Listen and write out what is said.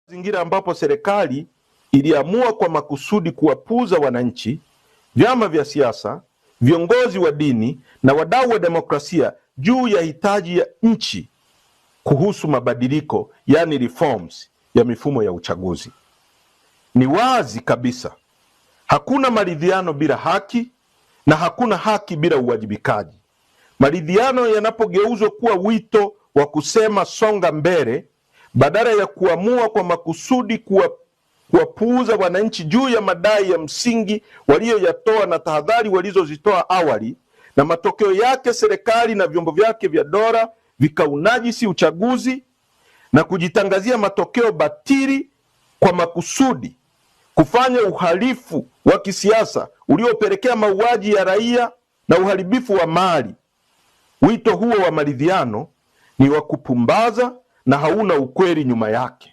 Mazingira ambapo serikali iliamua kwa makusudi kuwapuuza wananchi, vyama vya siasa, viongozi wa dini na wadau wa demokrasia juu ya hitaji ya nchi kuhusu mabadiliko, yani reforms ya mifumo ya uchaguzi. Ni wazi kabisa hakuna maridhiano bila haki na hakuna haki bila uwajibikaji. Maridhiano yanapogeuzwa kuwa wito wa kusema songa mbele badala ya kuamua kwa makusudi kuwapuuza wananchi juu ya madai ya msingi walioyatoa na tahadhari walizozitoa awali, na matokeo yake serikali na vyombo vyake vya dola vikaunajisi uchaguzi na kujitangazia matokeo batili kwa makusudi, kufanya uhalifu wa kisiasa uliopelekea mauaji ya raia na uharibifu wa mali. Wito huo wa maridhiano ni wa kupumbaza na hauna ukweli nyuma yake.